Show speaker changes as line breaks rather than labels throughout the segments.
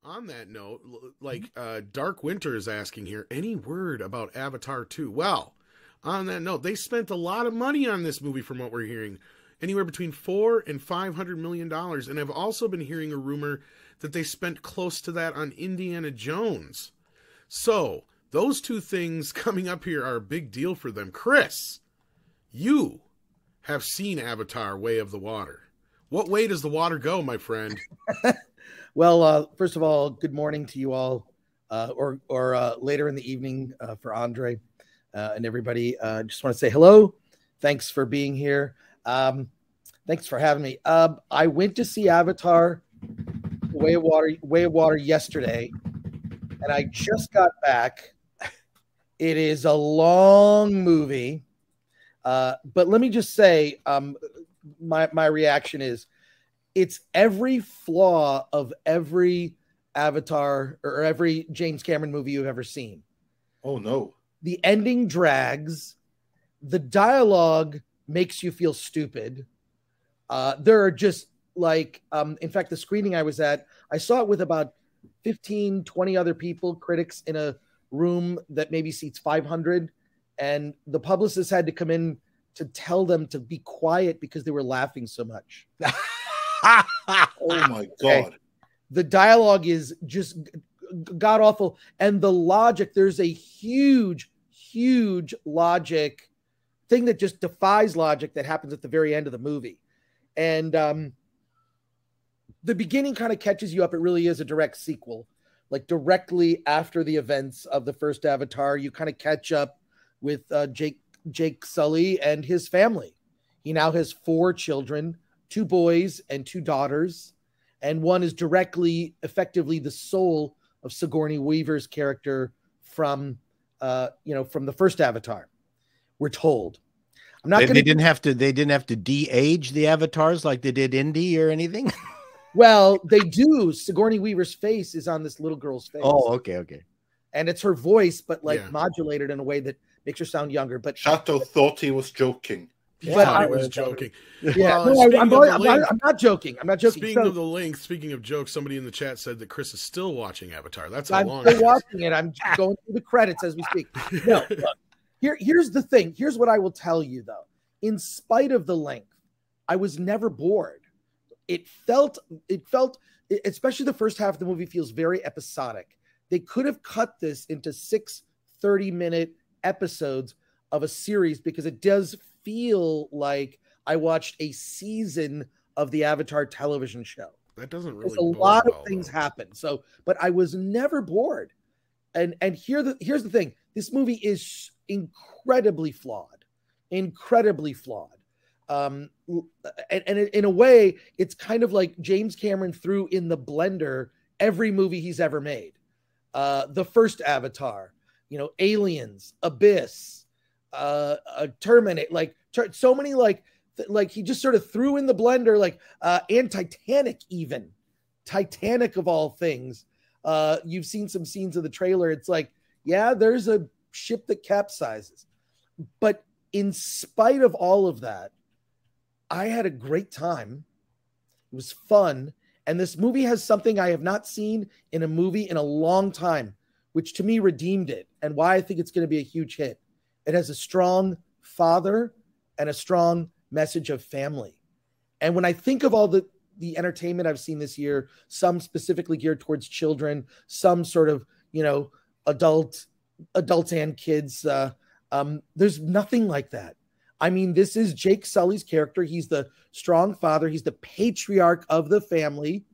On that note, Dark Winter is asking here, any word about Avatar 2? Well, on that note, they spent a lot of money on this movie from what we're hearing. Anywhere between $400 and $500 million. And I've also been hearing a rumor that they spent close to that on Indiana Jones. So, those two things coming up here are a big deal for them. Chris, you have seen Avatar: Way of the Water. What way does the water go, my friend?
Well, first of all, good morning to you all, or later in the evening for Andre and everybody. Just want to say hello. Thanks for being here. Thanks for having me. I went to see Avatar: Way of Water yesterday, and I just got back. It is a long movie, but let me just say, my reaction is, it's every flaw of every Avatar or every James Cameron movie you've ever seen.
Oh, no.
The ending drags. The dialogue makes you feel stupid. There are just in fact, the screening I was at, I saw it with about 15, 20 other people, critics, in a room that maybe seats 500. And the publicist had to come in to tell them to be quiet because they were laughing so much.
Oh my God.
Okay. The dialogue is just god awful. And the logic, there's a huge logic thing that just defies logic that happens at the very end of the movie. And the beginning kind of catches you up. It really is a direct sequel. Like directly after the events of the first Avatar, you kind of catch up with Jake Sully and his family. He now has 4 children, 2 boys and 2 daughters, and one is effectively the soul of Sigourney Weaver's character from the first Avatar. We're told.
They didn't have to de-age the avatars like they did Indy or anything.
Well, they do. Sigourney Weaver's face is on this little girl's face.
Oh, okay.
And it's her voice, but modulated in a way that makes her sound younger. But
Chato thought he was joking.
I was joking.
Yeah,
well,
I'm not joking. I'm not joking.
Speaking of the length, speaking of jokes, somebody in the chat said that Chris is still watching Avatar. That's how long.
I'm still watching it. I'm going through the credits as we speak. No, look, here's the thing. Here's what I will tell you, though. In spite of the length, I was never bored. It felt, especially the first half of the movie, feels very episodic. They could have cut this into 6 30-minute episodes of a series because it does feel like I watched a season of the Avatar television show.
That doesn't really.
A lot of things happen. So, but I was never bored. And here's the thing. This movie is incredibly flawed. And in a way, it's kind of like James Cameron threw in the blender every movie he's ever made. The first Avatar, Aliens, Abyss, Terminator, so many he just sort of threw in the blender, and Titanic, even Titanic of all things. You've seen some scenes of the trailer. It's like, yeah, there's a ship that capsizes, but in spite of all of that, I had a great time. It was fun. And this movie has something I have not seen in a movie in a long time, which to me redeemed it and why I think it's going to be a huge hit. It has a strong father and a strong message of family. And when I think of all the entertainment I've seen this year, some specifically geared towards children, some sort of, adults and kids, there's nothing like that. I mean, this is Jake Sully's character. He's the strong father. He's the patriarch of the family.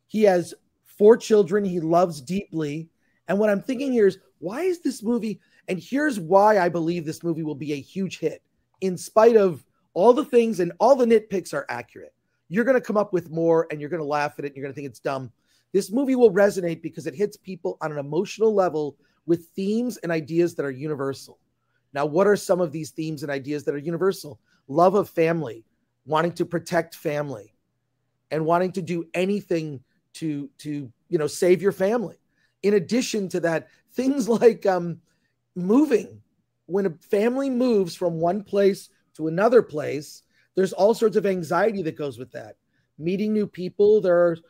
He has 4 children he loves deeply. And what I'm thinking here is, why is this movie? And here's why I believe this movie will be a huge hit. In spite of all the things and all the nitpicks are accurate. You're going to come up with more and you're going to laugh at it and you're going to think it's dumb. This movie will resonate because it hits people on an emotional level with themes and ideas that are universal. Now, what are some of these themes and ideas that are universal? Love of family, wanting to protect family, and wanting to do anything to save your family. In addition to that, things like moving. When a family moves from one place to another place, there's all sorts of anxiety that goes with that. Meeting new people, there's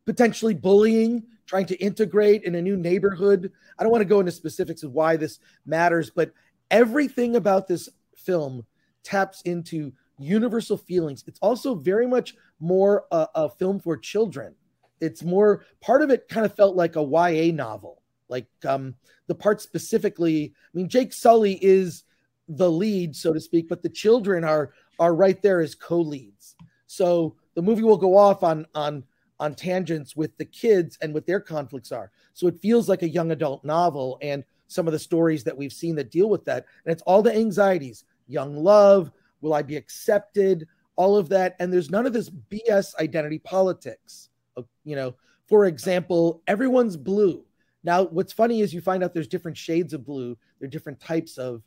potentially bullying, trying to integrate in a new neighborhood. I don't want to go into specifics of why this matters, but everything about this film taps into universal feelings. It's also very much more a film for children. It's more, part of it kind of felt like a YA novel. Like the part specifically, I mean, Jake Sully is the lead, so to speak, but the children are right there as co-leads. So the movie will go off on tangents with the kids and what their conflicts are. So it feels like a young adult novel, and some of the stories that we've seen that deal with that. And it's all the anxieties, young love, will I be accepted, all of that. And there's none of this BS identity politics. You know, for example, everyone's blue. Now, what's funny is you find out there's different shades of blue. There are different types of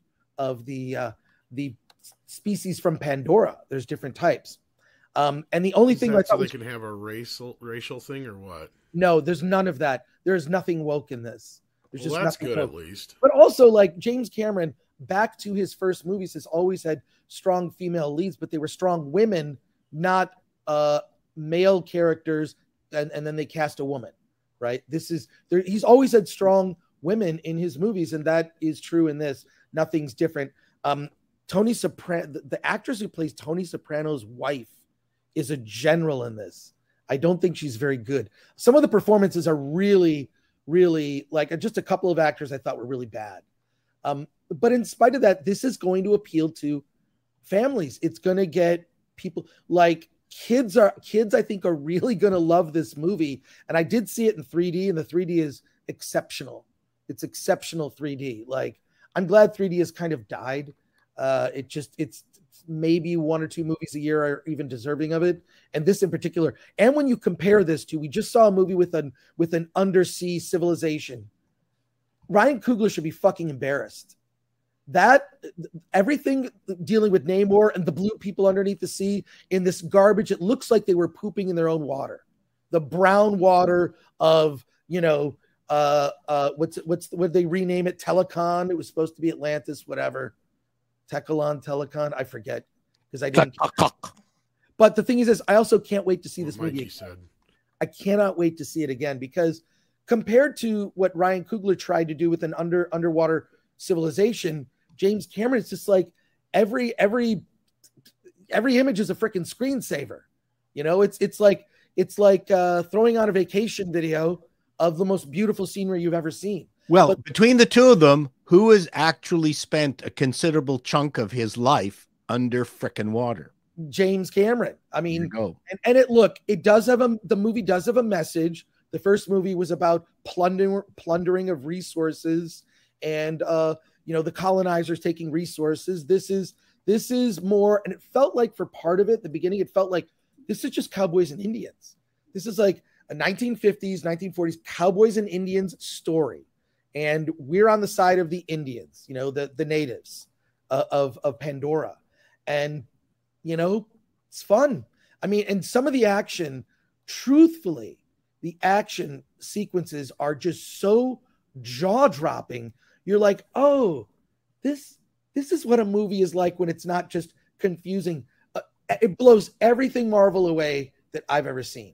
the species from Pandora. There's different types. And the only thing I thought
they can have a racial thing or what?
No, there's none of that. There's nothing woke in this. There's just
that's
nothing
good
woke.
At least.
But also, like, James Cameron, back to his first movies, has always had strong female leads, but they were strong women, not male characters, and then they cast a woman, right? He's always had strong women in his movies, and that is true in this. Nothing's different. Tony Soprano, the actress who plays Tony Soprano's wife, is a general in this. I don't think she's very good. Some of the performances are really, really, like, just a couple of actors I thought were really bad. But in spite of that, this is going to appeal to families. It's going to get people, like, kids, I think, are really going to love this movie. And I did see it in 3D, and the 3D is exceptional. It's exceptional 3D. Like, I'm glad 3D has kind of died. It's maybe one or two movies a year are even deserving of it, and this in particular. And when you compare this to, we just saw a movie with an undersea civilization. Ryan Coogler should be fucking embarrassed. That everything dealing with Namor and the blue people underneath the sea in this garbage, it looks like they were pooping in their own water. The brown water of, you know, what they rename it? Telecon. It was supposed to be Atlantis, whatever. Telecon, I forget, because I didn't. But the thing is, I also can't wait to see this movie again. I cannot wait to see it again, because compared to what Ryan Coogler tried to do with an underwater civilization, James Cameron, it's just like every image is a freaking screensaver. You know, it's like throwing on a vacation video of the most beautiful scenery you've ever seen.
Well, between the two of them, who has actually spent a considerable chunk of his life under frickin' water?
James Cameron. I mean, and it does have the movie does have a message. The first movie was about plundering of resources, and you know, the colonizers taking resources. This is more, and it felt like for part of it, the beginning, it felt like this is just cowboys and Indians. This is like a 1950s, 1940s cowboys and Indians story. And we're on the side of the Indians, you know, the natives of Pandora. And, you know, it's fun. I mean, and some of the action, truthfully, the action sequences are just so jaw-dropping. You're like, oh, this is what a movie is like when it's not just confusing. It blows everything Marvel away that I've ever seen.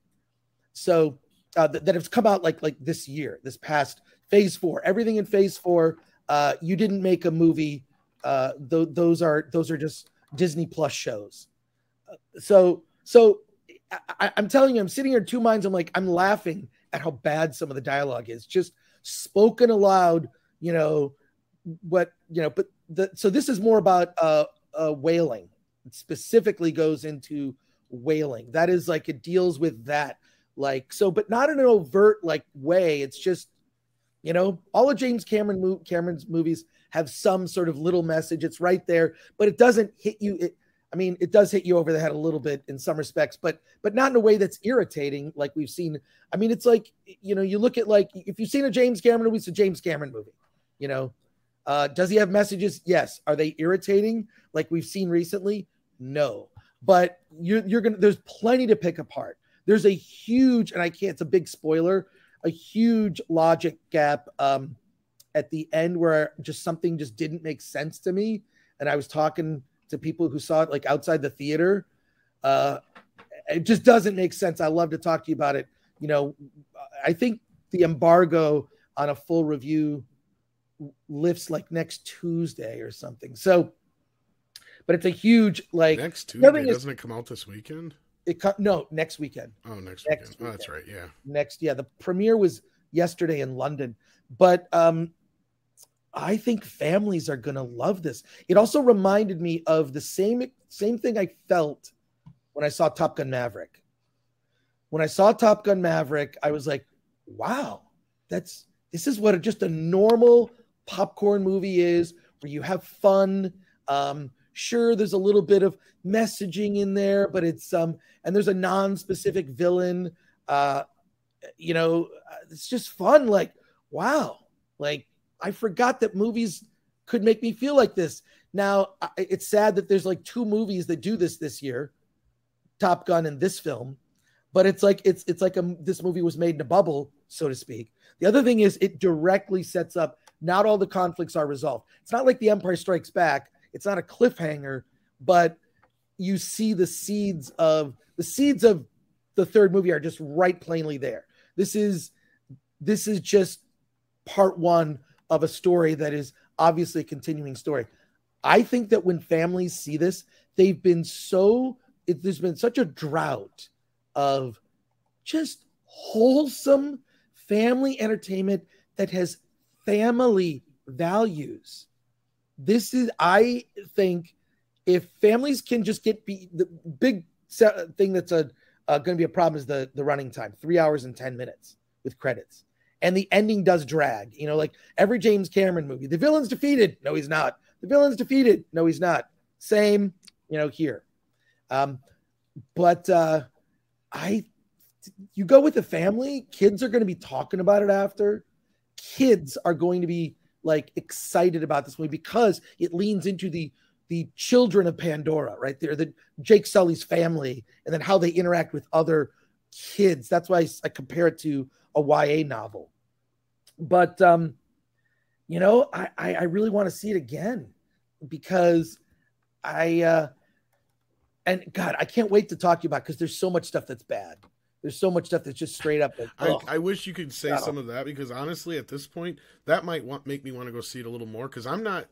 So that has come out like this year, this past Phase 4, everything in Phase 4. You didn't make a movie. Those are just Disney Plus shows. So I'm telling you, I'm sitting here in two minds. I'm laughing at how bad some of the dialogue is, just spoken aloud. You know what? You know, but so this is more about whaling. It specifically goes into whaling. That is like, it deals with that, like, so, but not in an overt like way. It's just, you know, all of James Cameron's movies have some sort of little message. It's right there, but it doesn't hit you. It does hit you over the head a little bit in some respects, but not in a way that's irritating like we've seen. I mean, it's like, you know, you look at, like, if you've seen a James Cameron movie, it's a James Cameron movie. You know, does he have messages? Yes. Are they irritating like we've seen recently? No. But there's plenty to pick apart. There's a huge, and it's a big spoiler, a huge logic gap at the end where something just didn't make sense to me. And I was talking to people who saw it like outside the theater. It just doesn't make sense. I love to talk to you about it, you know, I think the embargo on a full review lifts like next Tuesday or something. So, but it's a huge, like,
next Tuesday. Doesn't it come out this weekend?
No, next weekend.
Oh, next weekend. Oh, that's right. Yeah.
The premiere was yesterday in London, but I think families are going to love this. It also reminded me of the same thing I felt when I saw Top Gun Maverick. When I saw Top Gun Maverick, I was like, wow, this is what just a normal popcorn movie is, where you have fun. Sure, there's a little bit of messaging in there, but it's and there's a non-specific villain. It's just fun. Like, wow, like I forgot that movies could make me feel like this. Now, it's sad that there's like 2 movies that do this year, Top Gun and this film, but it's like this movie was made in a bubble, so to speak. The other thing is it directly sets up, not all the conflicts are resolved. It's not like The Empire Strikes Back. It's not a cliffhanger, but you see the seeds of the third movie are just right plainly there. This is just part 1 of a story that is obviously a continuing story. I think that when families see this, there's been such a drought of just wholesome family entertainment that has family values. I think if families can just the big thing that's going to be a problem is the running time, 3 hours and 10 minutes with credits. And the ending does drag, like every James Cameron movie. The villain's defeated. No, he's not. The villain's defeated. No, he's not. Same, here. But you go with the family, kids are going to be talking about it after. Kids are going to be like excited about this movie because it leans into the children of Pandora, right there, the Jake Sully's family, and then how they interact with other kids. That's why I compare it to a YA novel. But I really want to see it again because and God, I can't wait to talk to you about, because there's so much stuff that's bad. There's so much stuff that's just straight up. Like,
I wish you could say some of that, because honestly, at this point, that might make me want to go see it a little more. Because I'm not,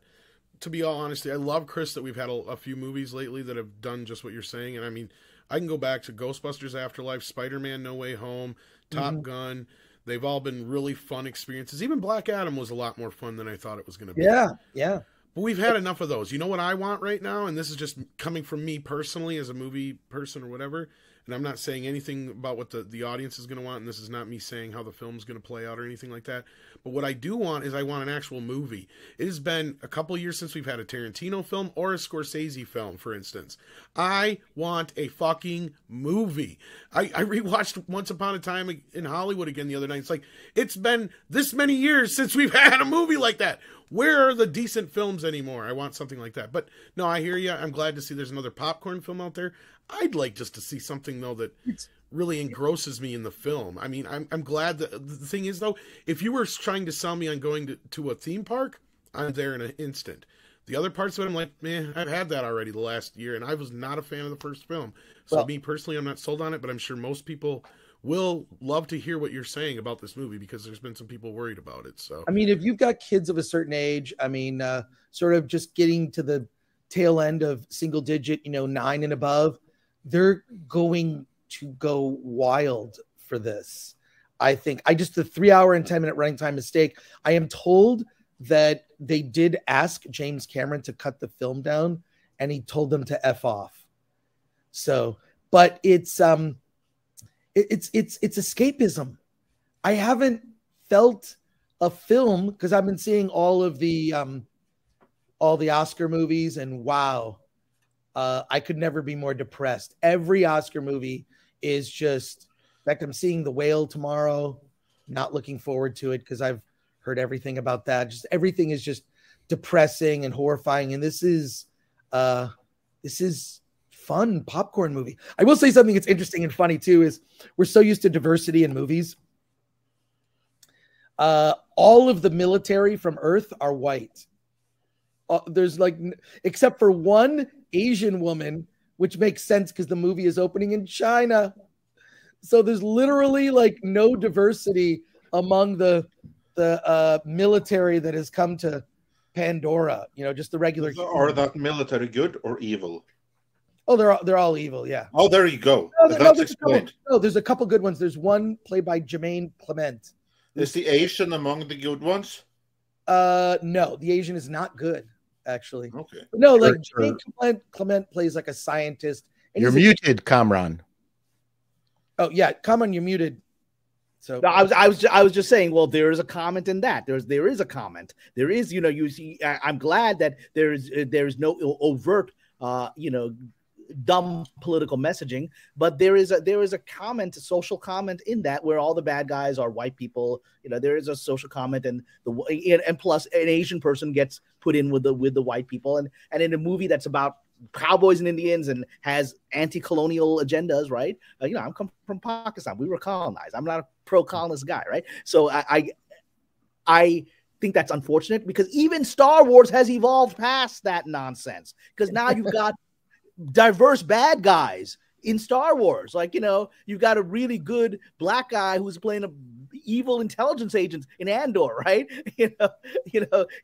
to be all honesty, I love, Chris, that we've had a few movies lately that have done just what you're saying. And I mean, I can go back to Ghostbusters Afterlife, Spider-Man No Way Home, Top Gun. They've all been really fun experiences. Even Black Adam was a lot more fun than I thought it was going to be.
Yeah.
But we've had enough of those. You know what I want right now? And this is just coming from me personally as a movie person or whatever. And I'm not saying anything about what the audience is going to want. And this is not me saying how the film's going to play out or anything like that. But what I do want is I want an actual movie. It has been a couple of years since we've had a Tarantino film or a Scorsese film, for instance. I want a fucking movie. I rewatched Once Upon a Time in Hollywood again the other night. It's like, it's been this many years since we've had a movie like that. Where are the decent films anymore? I want something like that. But no, I hear you. I'm glad to see there's another popcorn film out there. I'd like just to see something, though, that really engrosses me in the film. I mean, I'm glad that the thing is, though, if you were trying to sell me on going to a theme park, I'm there in an instant. The other parts of it, I'm like, man, I've had that already the last year, and I was not a fan of the first film. So me personally, I'm not sold on it, but I'm sure most people will love to hear what you're saying about this movie, because there's been some people worried about it. So, I
mean, if you've got kids of a certain age, I mean, sort of just getting to the tail end of single digit, 9 and above, they're going to go wild for this. I think the 3 hour and 10 minute running time mistake. I am told that they did ask James Cameron to cut the film down, and he told them to F off. So, but it's escapism. I haven't felt a film, because I've been seeing all the Oscar movies, and wow, I could never be more depressed. Every Oscar movie is just, in fact, I'm seeing The Whale tomorrow. Not looking forward to it because I've heard everything about that. Just everything is just depressing and horrifying. And this is fun popcorn movie. I will say something that's interesting and funny too, is we're so used to diversity in movies. All of the military from Earth are white. There's except for one Asian woman, which makes sense because the movie is opening in China. So there's literally like no diversity among the military that has come to Pandora. You know, just the regular.
Are that military good or evil?
Oh, they're all evil. Yeah.
Oh, there you go.
No,
That's
there's
explained.
there's a couple good ones. There's one played by Jermaine Clement.
Is the Asian among the good ones?
No, the Asian is not good, actually.
Okay.
No, like Jermaine Clement plays like a scientist. And
You're muted, Kamran.
Oh yeah, Kamran, you're muted. So
no, I was just saying. Well, there is a comment in that. There is a comment. There is, you see. I'm glad that there is no overt, dumb political messaging, but there is a comment, a social comment in that where all the bad guys are white people. There is a social comment, and plus an Asian person gets put in with the white people, and in a movie that's about cowboys and Indians and has anti-colonial agendas, right? I'm come from Pakistan. We were colonized. I'm not a pro-colonist guy, right? So I think that's unfortunate because even Star Wars has evolved past that nonsense because now you've got diverse bad guys in Star Wars. Like, you've got a really good black guy who's playing a evil intelligence agent in Andor, right? You've got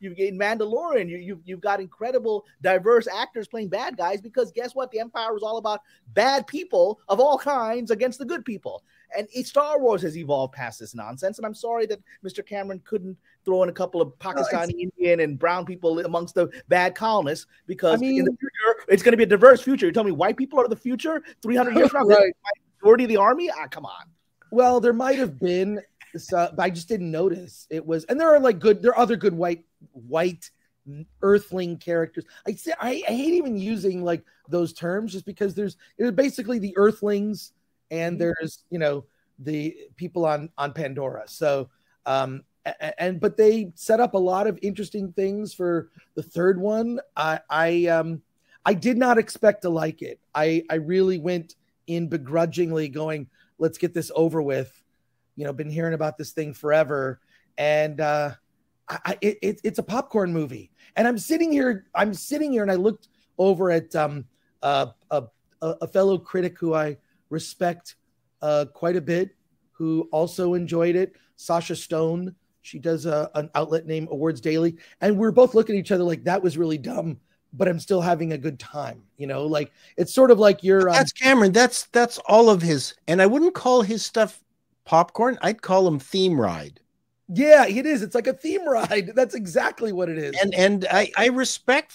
in Mandalorian, you've got incredible diverse actors playing bad guys because guess what? The Empire was all about bad people of all kinds against the good people. And Star Wars has evolved past this nonsense. And I'm sorry that Mr. Cameron couldn't throw in a couple of Pakistani, Indian, and brown people amongst the bad colonists because in the future, it's going to be a diverse future. You tell me white people are the future 300 years from now?
Right.
Majority of the army? Come on.
Well, there might have been, but I just didn't notice. It was, and there are other good white earthling characters. I hate even using like those terms just because there's basically the earthlings and there's the people on Pandora. So but they set up a lot of interesting things for the third one. I did not expect to like it. I really went in begrudgingly going, let's get this over with. Been hearing about this thing forever. And it's a popcorn movie. And I'm sitting here and I looked over at a fellow critic who I respect quite a bit, who also enjoyed it, Sasha Stone. She does an outlet named Awards Daily. And we're both looking at each other like, that was really dumb, but I'm still having a good time. Like it's sort of like you're
that's Cameron. That's all of his. And I wouldn't call his stuff popcorn. I'd call him theme ride.
Yeah, it is. It's like a theme ride. That's exactly what it is.
And I respect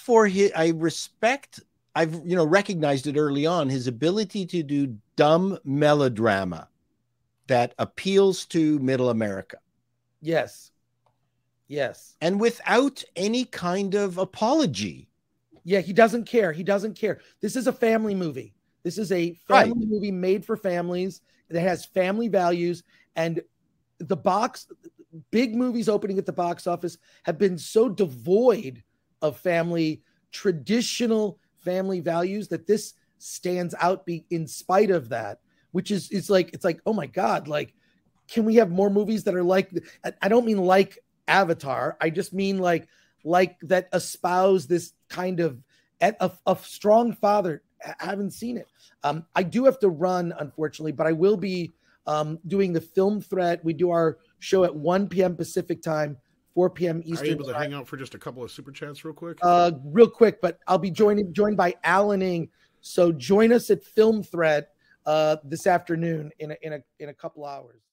I've recognized it early on, his ability to do dumb melodrama that appeals to middle America.
Yes.
And without any kind of apology.
Yeah, he doesn't care. This is a family movie. This is a family movie made for families that has family values, and big movies opening at the box office have been so devoid of traditional family values that this stands out in spite of that, which is it's like, oh my God, like, can we have more movies that are like, I don't mean like Avatar. I just mean like that espouse this kind of a strong father. I haven't seen it. I do have to run, unfortunately, but I will be doing the Film Threat. We do our show at 1 p.m. Pacific time, 4 p.m. Eastern.
Are you able to hang out for just a couple of super chats real quick?
But I'll be joined by Alan Ng. So join us at Film Threat this afternoon in a couple hours.